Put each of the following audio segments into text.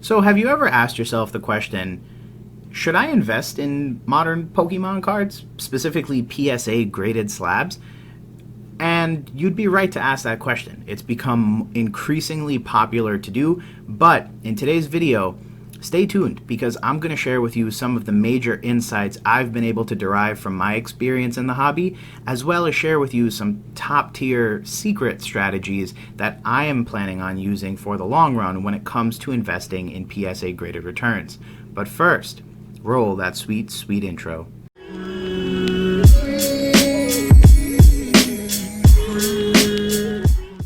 So have you ever asked yourself the question, should I invest in modern Pokemon cards, specifically PSA graded slabs? And you'd be right to ask that question. It's become increasingly popular to do, but in today's video, stay tuned because I'm going to share with you some of the major insights I've been able to derive from my experience in the hobby, as well as share with you some top tier secret strategies that I am planning on using for the long run when it comes to investing in PSA graded returns. But first, roll that sweet, sweet intro.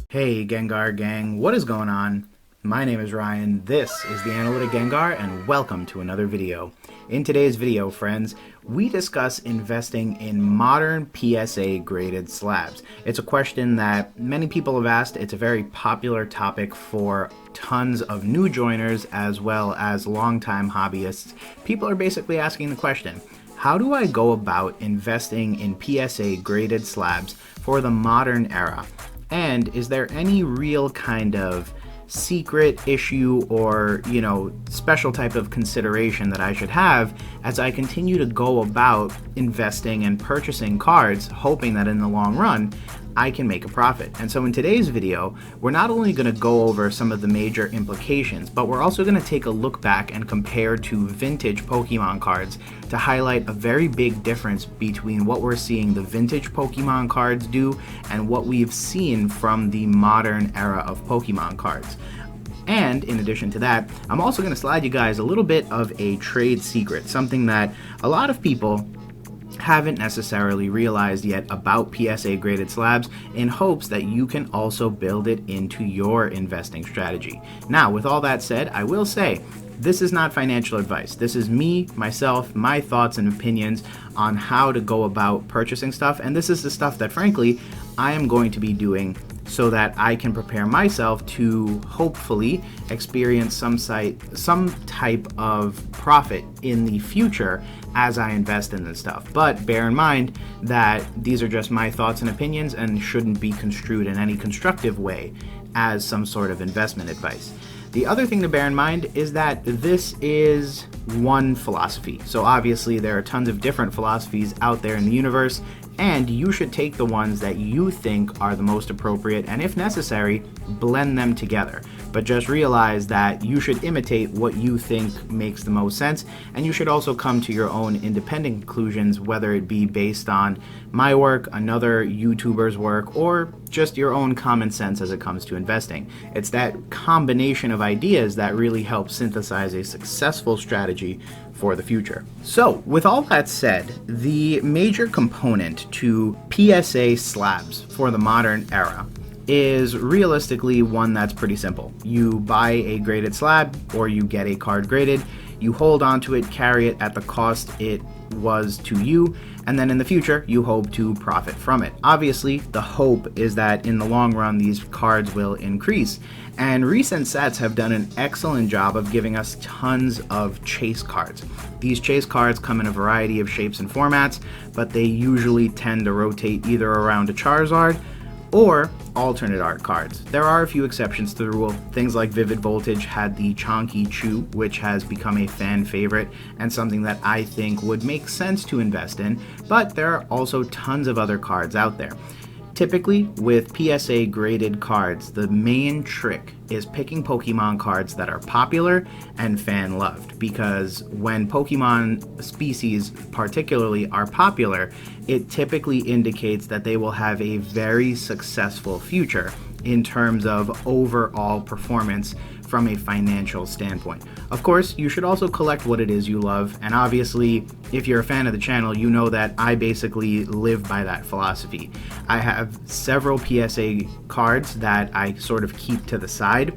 Hey Gengar Gang, what is going on? My name is Ryan, this is the Analytic Gengar, and welcome to another video. In today's video, friends, we discuss investing in modern PSA graded slabs. It's a question that many people have asked. It's a very popular topic for tons of new joiners as well as longtime hobbyists. People are basically asking the question, how do I go about investing in PSA graded slabs for the modern era? And is there any real kind of secret issue or, special type of consideration that I should have as I continue to go about investing and purchasing cards, hoping that in the long run, I can make a profit? And so in today's video, we're not only going to go over some of the major implications, but we're also going to take a look back and compare to vintage Pokemon cards to highlight a very big difference between what we're seeing the vintage Pokemon cards do and what we've seen from the modern era of Pokemon cards. And in addition to that, I'm also going to slide you guys a little bit of a trade secret, something that a lot of people haven't necessarily realized yet about PSA graded slabs, in hopes that you can also build it into your investing strategy. Now, with all that said, I will say this is not financial advice. This is me, myself, my thoughts and opinions on how to go about purchasing stuff, and this is the stuff that frankly I am going to be doing so that I can prepare myself to hopefully experience some type of profit in the future as I invest in this stuff. But bear in mind that these are just my thoughts and opinions and shouldn't be construed in any constructive way as some sort of investment advice. The other thing to bear in mind is that this is one philosophy. So obviously there are tons of different philosophies out there in the universe, and you should take the ones that you think are the most appropriate, and if necessary, blend them together. But just realize that you should imitate what you think makes the most sense, and you should also come to your own independent conclusions, whether it be based on my work, another YouTuber's work, or just your own common sense as it comes to investing. It's that combination of ideas that really helps synthesize a successful strategy for the future. So, with all that said, the major component to PSA slabs for the modern era is realistically one that's pretty simple. You buy a graded slab or you get a card graded, you hold onto it, carry it at the cost it was to you, and then in the future you hope to profit from it. Obviously, the hope is that in the long run these cards will increase, and recent sets have done an excellent job of giving us tons of chase cards. These chase cards come in a variety of shapes and formats, but they usually tend to rotate either around a Charizard or alternate art cards. There are a few exceptions to the rule. Things like Vivid Voltage had the Chonky Chew, which has become a fan favorite and something that I think would make sense to invest in, but there are also tons of other cards out there. Typically, with PSA graded cards, the main trick is picking Pokemon cards that are popular and fan loved, because when Pokemon species particularly are popular, it typically indicates that they will have a very successful future in terms of overall performance from a financial standpoint. Of course, you should also collect what it is you love, and obviously, if you're a fan of the channel, you know that I basically live by that philosophy. I have several PSA cards that I sort of keep to the side,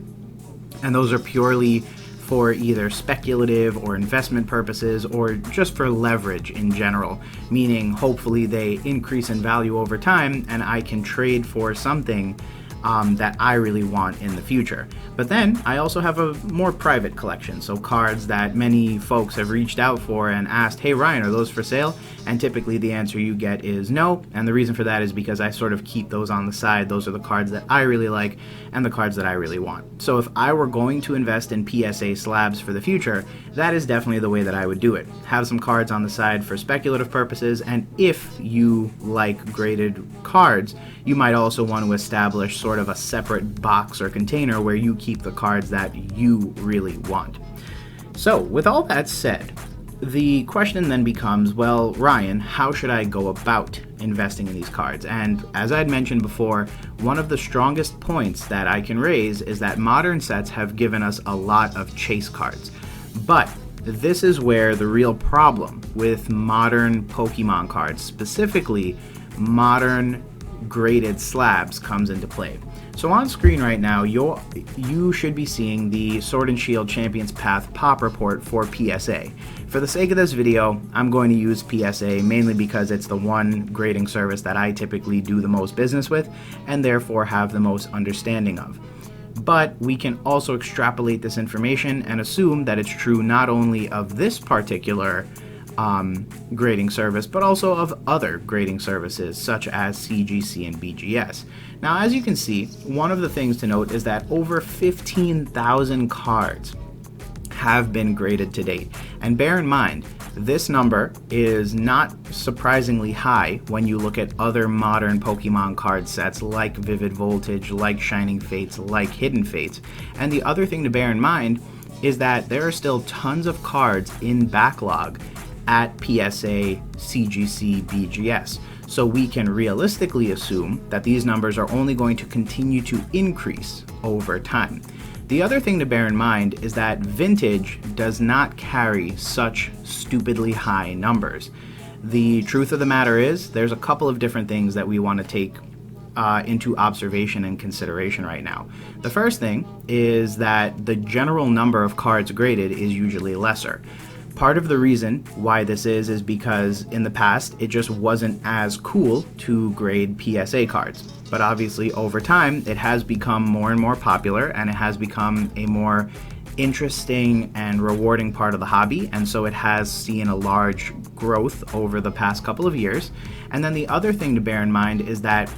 and those are purely for either speculative or investment purposes, or just for leverage in general, meaning hopefully they increase in value over time and I can trade for something that I really want in the future. But then I also have a more private collection, so cards that many folks have reached out for and asked, hey Ryan, are those for sale? And typically the answer you get is no, and the reason for that is because I sort of keep those on the side. Those are the cards that I really like and the cards that I really want. So if I were going to invest in PSA slabs for the future, that is definitely the way that I would do it. Have some cards on the side for speculative purposes, and if you like graded cards, you might also want to establish sort of a separate box or container where you keep the cards that you really want. So with all that said, the question then becomes, well, Ryan, how should I go about investing in these cards? And as I'd mentioned before, one of the strongest points that I can raise is that modern sets have given us a lot of chase cards. But this is where the real problem with modern Pokemon cards, specifically modern graded slabs, comes into play. So on screen right now, you should be seeing the Sword and Shield Champions Path pop report for PSA. For the sake of this video, I'm going to use PSA mainly because it's the one grading service that I typically do the most business with and therefore have the most understanding of. But we can also extrapolate this information and assume that it's true not only of this particular grading service, but also of other grading services such as CGC and BGS. Now, as you can see, one of the things to note is that over 15,000 cards have been graded to date. And bear in mind, this number is not surprisingly high when you look at other modern Pokemon card sets like Vivid Voltage, like Shining Fates, like Hidden Fates. And the other thing to bear in mind is that there are still tons of cards in backlog at PSA, CGC, BGS. So we can realistically assume that these numbers are only going to continue to increase over time. The other thing to bear in mind is that Vintage does not carry such stupidly high numbers. The truth of the matter is, there's a couple of different things that we want to take into observation and consideration right now. The first thing is that the general number of cards graded is usually lesser. Part of the reason why this is because in the past it just wasn't as cool to grade PSA cards. But obviously over time it has become more and more popular and it has become a more interesting and rewarding part of the hobby, and so it has seen a large growth over the past couple of years. And then the other thing to bear in mind is that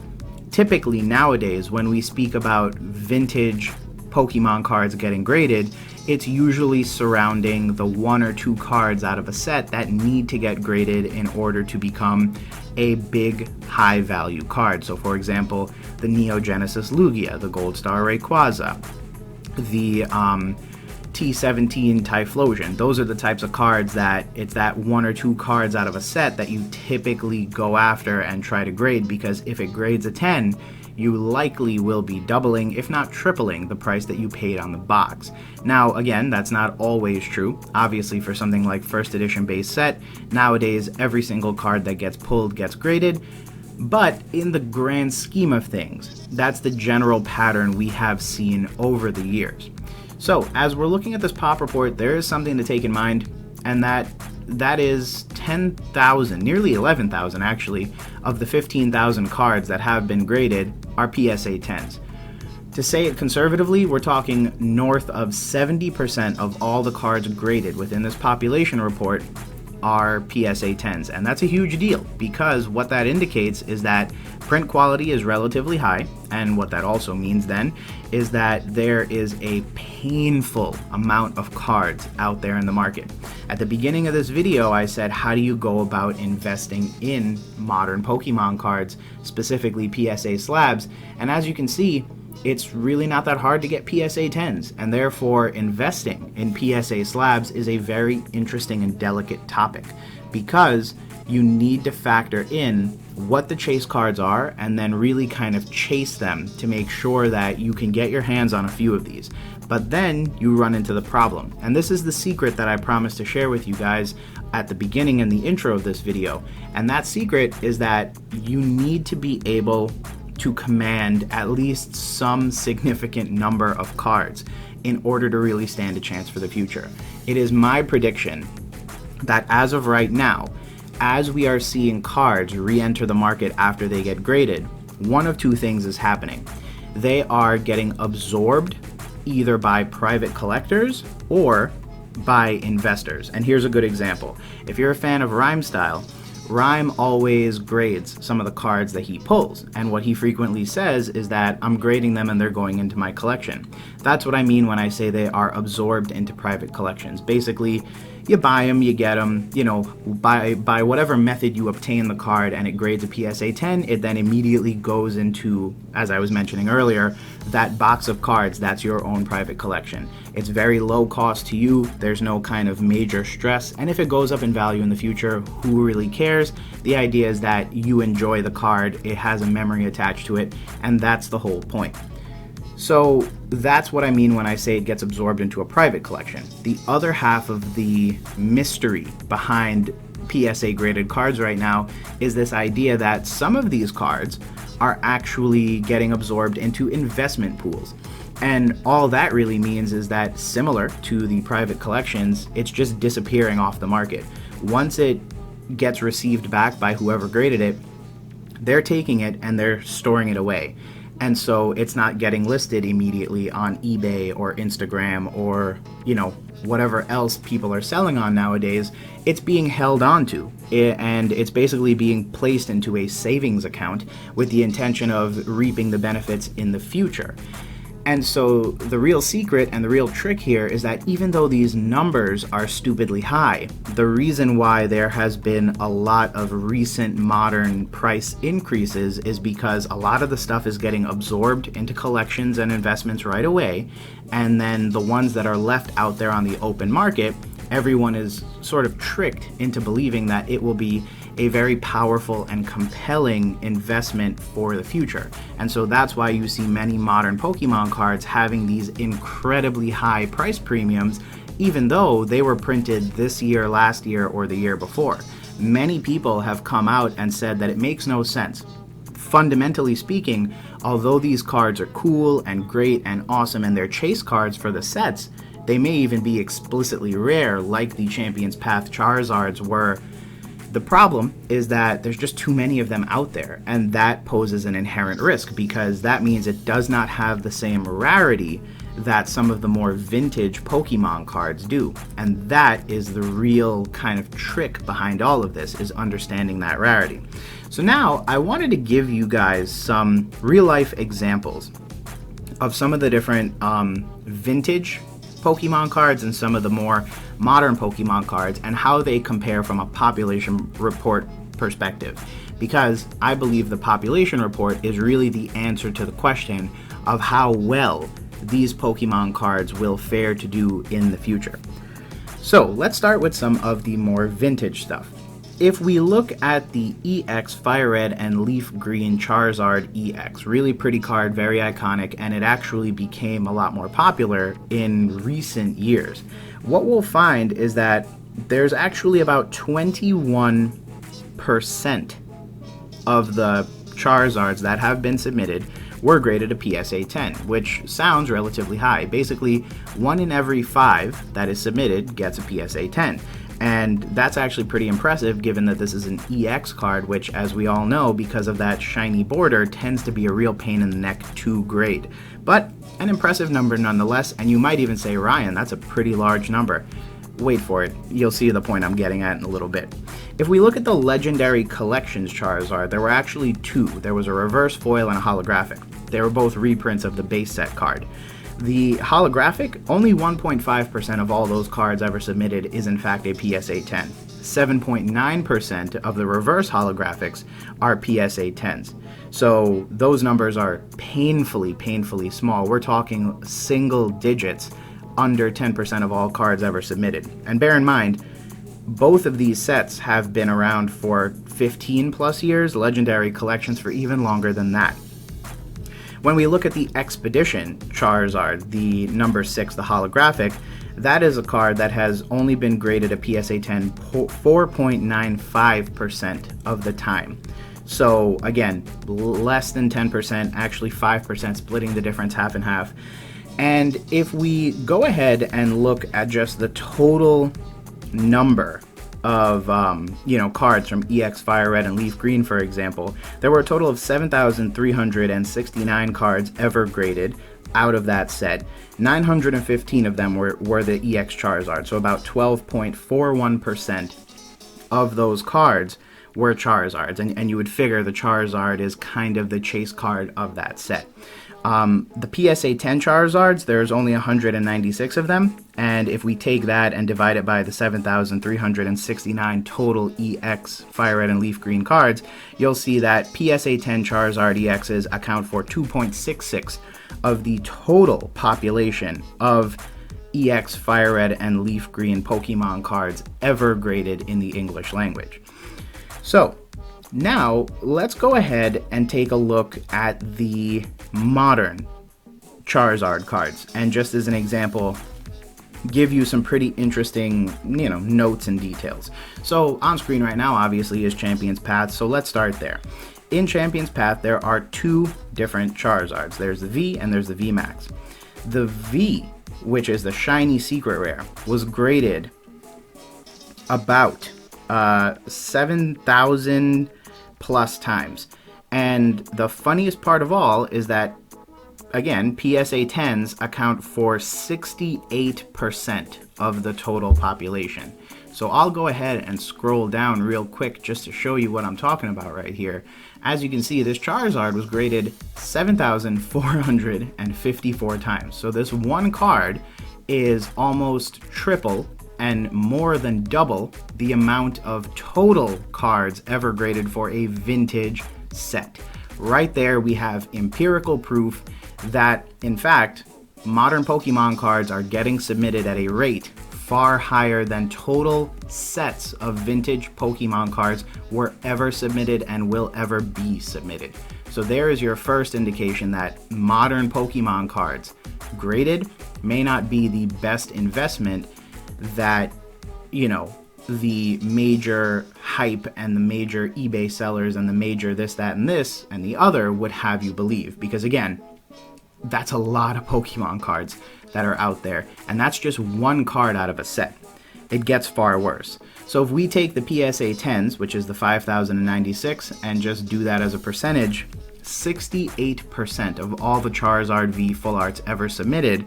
typically nowadays when we speak about vintage Pokemon cards getting graded, it's usually surrounding the one or two cards out of a set that need to get graded in order to become a big high value card. So for example, the Neo Genesis Lugia, the Gold Star Rayquaza, the T17 Typhlosion. Those are the types of cards that it's that one or two cards out of a set that you typically go after and try to grade, because if it grades a 10, you likely will be doubling, if not tripling, the price that you paid on the box. Now, again, that's not always true. Obviously, for something like first edition base set, nowadays every single card that gets pulled gets graded. But in the grand scheme of things, that's the general pattern we have seen over the years. So, as we're looking at this pop report, there is something to take in mind, and that is 10,000, nearly 11,000 actually, of the 15,000 cards that have been graded are PSA 10s. To say it conservatively, we're talking north of 70% of all the cards graded within this population report are PSA 10s, and that's a huge deal because what that indicates is that print quality is relatively high, and what that also means then is that there is a painful amount of cards out there in the market. At the beginning of this video, I said, how do you go about investing in modern Pokemon cards, specifically PSA slabs? And as you can see, it's really not that hard to get PSA 10s, and therefore investing in PSA slabs is a very interesting and delicate topic because you need to factor in what the chase cards are and then really kind of chase them to make sure that you can get your hands on a few of these. But then you run into the problem, and this is the secret that I promised to share with you guys at the beginning and the intro of this video, and that secret is that you need to be able to command at least some significant number of cards in order to really stand a chance for the future. It is my prediction that as of right now, as we are seeing cards re-enter the market after they get graded, one of two things is happening. they are getting absorbed either by private collectors or by investors. And here's a good example. If you're a fan of Rhyme style, Rhyme always grades some of the cards that he pulls, and what he frequently says is that I'm grading them and they're going into my collection. That's what I mean when I say they are absorbed into private collections. Basically, you buy them, you get them, you know, by whatever method you obtain the card and it grades a PSA 10, it then immediately goes into, as I was mentioning earlier, that box of cards. That's your own private collection. It's very low cost to you, there's no kind of major stress, and if it goes up in value in the future, who really cares? The idea is that you enjoy the card, it has a memory attached to it, and that's the whole point. So that's what I mean when I say it gets absorbed into a private collection. The other half of the mystery behind PSA graded cards right now is this idea that some of these cards are actually getting absorbed into investment pools. And all that really means is that, similar to the private collections, it's just disappearing off the market. Once it gets received back by whoever graded it, they're taking it and they're storing it away. And so it's not getting listed immediately on eBay or Instagram or, you know, whatever else people are selling on nowadays. It's being held onto, and it's basically being placed into a savings account with the intention of reaping the benefits in the future. And so the real secret and the real trick here is that even though these numbers are stupidly high, the reason why there has been a lot of recent modern price increases is because a lot of the stuff is getting absorbed into collections and investments right away, and then the ones that are left out there on the open market, everyone is sort of tricked into believing that it will be a very powerful and compelling investment for the future. And so that's why you see many modern Pokemon cards having these incredibly high price premiums, even though they were printed this year, last year, or the year before. Many people have come out and said that it makes no sense. Fundamentally speaking, although these cards are cool and great and awesome and they're chase cards for the sets, they may even be explicitly rare, like the Champion's Path Charizards were. The problem is that there's just too many of them out there, and that poses an inherent risk because that means it does not have the same rarity that some of the more vintage Pokemon cards do. And that is the real kind of trick behind all of this, is understanding that rarity. So now I wanted to give you guys some real life examples of some of the different vintage Pokemon cards and some of the more modern Pokemon cards and how they compare from a population report perspective, because I believe the population report is really the answer to the question of how well these Pokemon cards will fare to do in the future. So let's start with some of the more vintage stuff. If we look at the EX Fire Red and Leaf Green Charizard EX, really pretty card, very iconic, and it actually became a lot more popular in recent years. What we'll find is that there's actually about 21% of the Charizards that have been submitted were graded a PSA 10, which sounds relatively high. Basically, 1 in every 5 that is submitted gets a PSA 10. And that's actually pretty impressive given that this is an EX card, which, as we all know, because of that shiny border, tends to be a real pain in the neck to grade. But an impressive number nonetheless, and you might even say, Ryan, that's a pretty large number. Wait for it, you'll see the point I'm getting at in a little bit. If we look at the Legendary Collections Charizard, there were actually 2. There was a reverse foil and a holographic. They were both reprints of the base set card. The holographic, only 1.5% of all those cards ever submitted is in fact a PSA 10. 7.9% of the reverse holographics are PSA 10s. So those numbers are painfully small. We're talking single digits, under 10% of all cards ever submitted. And bear in mind, both of these sets have been around for 15 plus years, Legendary Collections for even longer than that. When we look at the Expedition Charizard, the number 6, the holographic, that is a card that has only been graded a PSA 10 4.95% of the time. So again, less than 10%, actually 5%, splitting the difference half and half. And if we go ahead and look at just the total number of cards from EX Fire Red and Leaf Green, for example, there were a total of 7,369 cards ever graded out of that set. 915 of them were the EX Charizard, so about 12.41% of those cards were Charizards, and you would figure the Charizard is kind of the chase card of that set. The PSA 10 Charizards, there's only 196 of them, and if we take that and divide it by the 7,369 total EX Fire Red and Leaf Green cards, you'll see that PSA 10 Charizard EXs account for 2.66 of the total population of EX Fire Red and Leaf Green Pokemon cards ever graded in the English language. So, now, let's go ahead and take a look at the modern Charizard cards, and just as an example, give you some pretty interesting, notes and details. So, on screen right now, obviously, is Champion's Path, so let's start there. In Champion's Path, there are two different Charizards. There's the V and there's the V Max. The V, which is the shiny secret rare, was graded about 7,000 plus times. And the funniest part of all is that, again, PSA 10s account for 68% of the total population. So I'll go ahead and scroll down real quick just to show you what I'm talking about right here. As you can see, this Charizard was graded 7,454 times. So this one card is almost triple and more than double the amount of total cards ever graded for a vintage set. Right there we have empirical proof that, in fact, modern Pokemon cards are getting submitted at a rate far higher than total sets of vintage Pokemon cards were ever submitted and will ever be submitted. So there is your first indication that modern Pokemon cards graded may not be the best investment that, the major hype and the major eBay sellers and the major this, that, and this, and the other would have you believe. Because again, that's a lot of Pokemon cards that are out there, and that's just one card out of a set. It gets far worse. So if we take the PSA 10s, which is the 5,096, and just do that as a percentage, 68% of all the Charizard V Full Arts ever submitted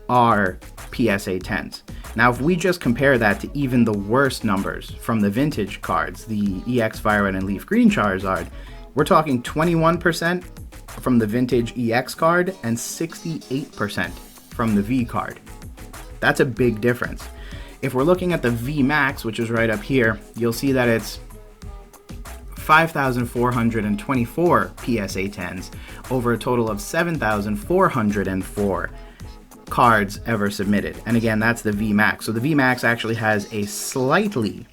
are PSA 10s. Now, if we just compare that to even the worst numbers from the vintage cards, the EX Fire Red and Leaf Green Charizard, we're talking 21% from the vintage EX card and 68% from the V card. That's a big difference. If we're looking at the V Max, which is right up here, you'll see that it's 5,424 PSA 10s over a total of 7,404 cards ever submitted. And again, that's the V Max. So the V Max actually has a slightly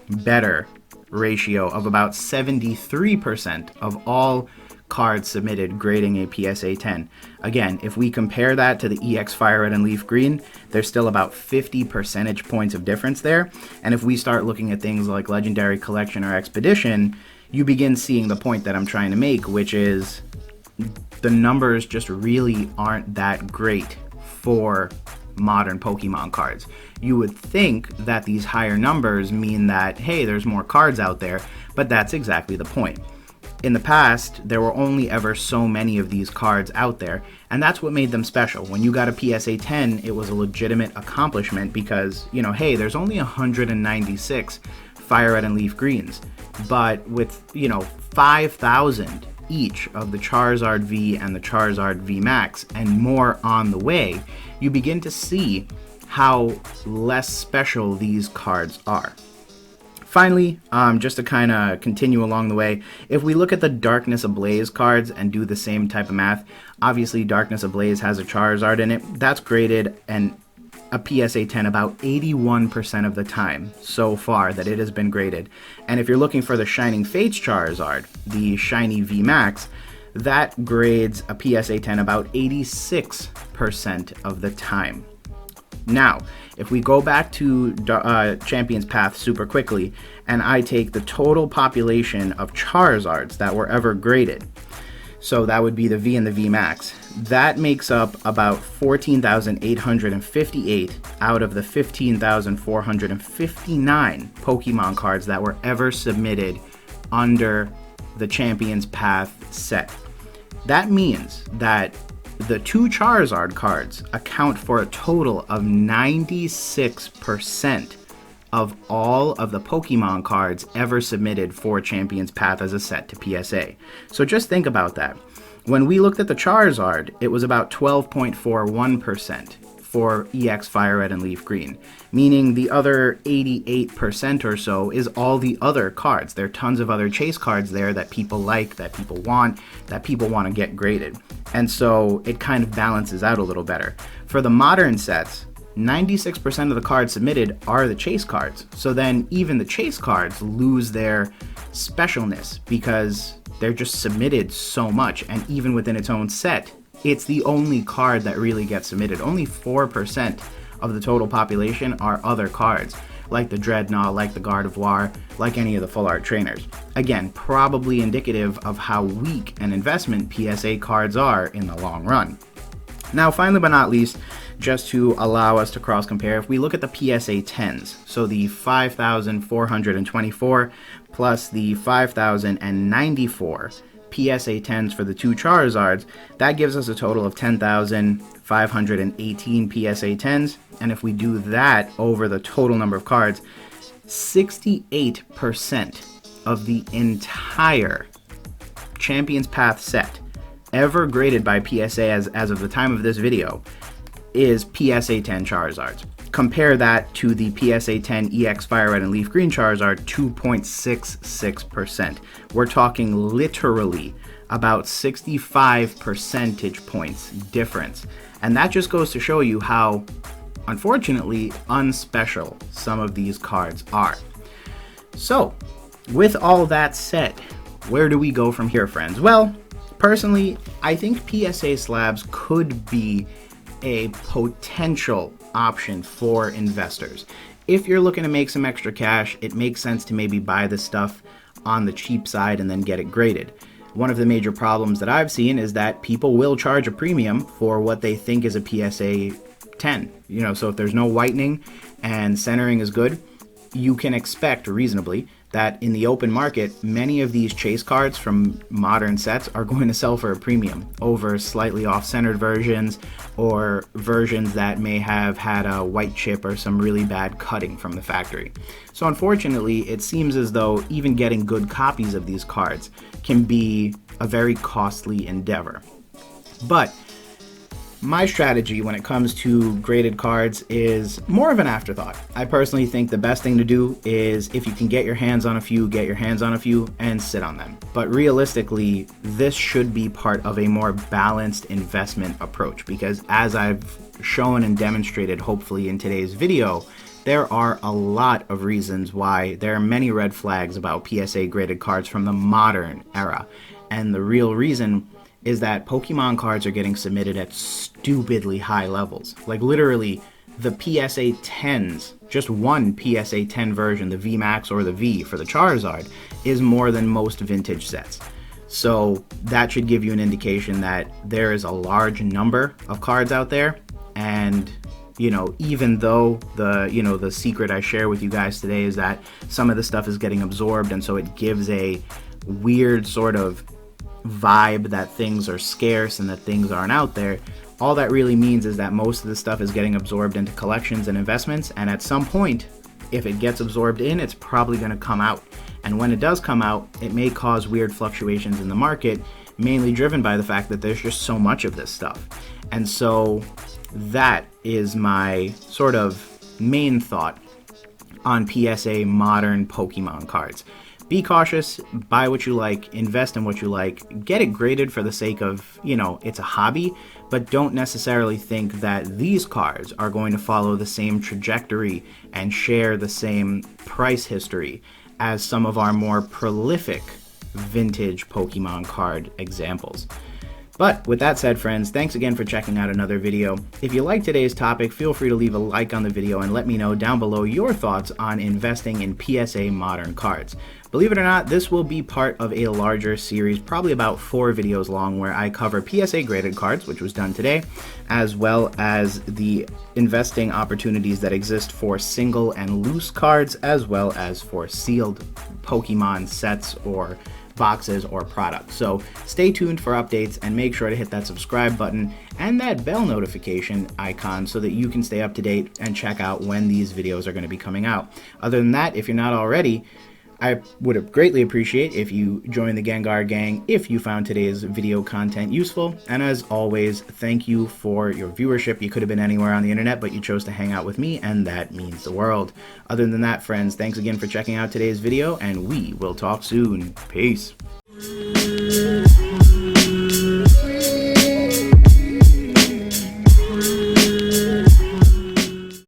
better ratio of about 73% of all cards submitted grading a PSA 10. Again, if we compare that to the EX Fire Red and Leaf Green, there's still about 50 percentage points of difference there. And if we start looking at things like Legendary Collection or Expedition, you begin seeing the point that I'm trying to make, which is the numbers just really aren't that great for modern Pokemon cards. You would think that these higher numbers mean that, hey, there's more cards out there, but that's exactly the point. In the past, there were only ever so many of these cards out there, and that's what made them special. When you got a PSA 10, it was a legitimate accomplishment because, hey, there's only 196 Fire Red and Leaf Greens, but with, 5,000 each of the Charizard V and the Charizard V Max and more on the way, you begin to see how less special these cards are. Finally, just to kind of continue along the way, if we look at the Darkness Ablaze cards and do the same type of math, obviously Darkness Ablaze has a Charizard in it. That's graded and a PSA 10 about 81% of the time so far that it has been graded. And if you're looking for the Shining Fates Charizard, the Shiny V Max, that grades a PSA 10 about 86% of the time. Now, if we go back to Champion's Path super quickly, and I take the total population of Charizards that were ever graded, so that would be the V and the V Max, That makes up about 14,858 out of the 15,459 Pokemon cards that were ever submitted under the Champions Path set. That means that the two Charizard cards account for a total of 96% of all of the Pokemon cards ever submitted for Champions Path as a set to PSA. So just think about that. When we looked at the Charizard, it was about 12.41% for EX Fire Red and Leaf Green, meaning the other 88% or so is all the other cards. There are tons of other chase cards there that people like, that people want to get graded. And so it kind of balances out a little better. For the modern sets, 96% of the cards submitted are the chase cards. So then even the chase cards lose their specialness because they're just submitted so much, and even within its own set, it's the only card that really gets submitted. Only 4% of the total population are other cards, like the Dreadnought, like the Gardevoir, like any of the full art trainers. Again, probably indicative of how weak an investment PSA cards are in the long run. Now, finally but not least, just to allow us to cross-compare, if we look at the PSA 10s, so the 5,424 plus the 5,094 PSA 10s for the two Charizards, that gives us a total of 10,518 PSA 10s, and if we do that over the total number of cards, 68% of the entire Champions Path set ever graded by PSA as of the time of this video is PSA 10 Charizards. Compare that to the PSA 10 EX Fire Red and Leaf Green Charizard, 2.66%. We're talking literally about 65 percentage points difference. And that just goes to show you how, unfortunately, unspecial some of these cards are. So, with all that said, where do we go from here, friends? Well, personally, I think PSA Slabs could be a potential option for investors. If you're looking to make some extra cash, it makes sense to maybe buy the stuff on the cheap side and then get it graded. One of the major problems that I've seen is that people will charge a premium for what they think is a PSA 10. So if there's no whitening and centering is good, you can expect reasonably that in the open market, many of these chase cards from modern sets are going to sell for a premium over slightly off-centered versions or versions that may have had a white chip or some really bad cutting from the factory. So unfortunately, it seems as though even getting good copies of these cards can be a very costly endeavor. But my strategy when it comes to graded cards is more of an afterthought. I personally think the best thing to do is, if you can get your hands on a few, get your hands on a few and sit on them. But realistically, this should be part of a more balanced investment approach, because as I've shown and demonstrated hopefully in today's video, there are a lot of reasons why there are many red flags about PSA graded cards from the modern era. And the real reason is that Pokemon cards are getting submitted at stupidly high levels. Like literally, the PSA 10s, just one PSA 10 version, the VMAX or the V for the Charizard, is more than most vintage sets. So that should give you an indication that there is a large number of cards out there, and even though the secret I share with you guys today is that some of the stuff is getting absorbed, and so it gives a weird sort of vibe that things are scarce and that things aren't out there, all that really means is that most of the stuff is getting absorbed into collections and investments, and at some point, if it gets absorbed in, it's probably going to come out. And when it does come out, it may cause weird fluctuations in the market, mainly driven by the fact that there's just so much of this stuff. And so that is my sort of main thought on PSA modern Pokemon cards. Be cautious, buy what you like, invest in what you like, get it graded for the sake of, it's a hobby, but don't necessarily think that these cards are going to follow the same trajectory and share the same price history as some of our more prolific vintage Pokemon card examples. But with that said, friends, thanks again for checking out another video. If you like today's topic, feel free to leave a like on the video and let me know down below your thoughts on investing in PSA modern cards. Believe it or not, this will be part of a larger series, probably about 4 videos long, where I cover PSA graded cards, which was done today, as well as the investing opportunities that exist for single and loose cards, as well as for sealed Pokemon sets or boxes or products. So stay tuned for updates and make sure to hit that subscribe button and that bell notification icon so that you can stay up to date and check out when these videos are going to be coming out. Other than that, if you're not already, I would greatly appreciate if you join the Gengar Gang if you found today's video content useful. And as always, thank you for your viewership. You could have been anywhere on the internet, but you chose to hang out with me, and that means the world. Other than that, friends, thanks again for checking out today's video, and we will talk soon. Peace.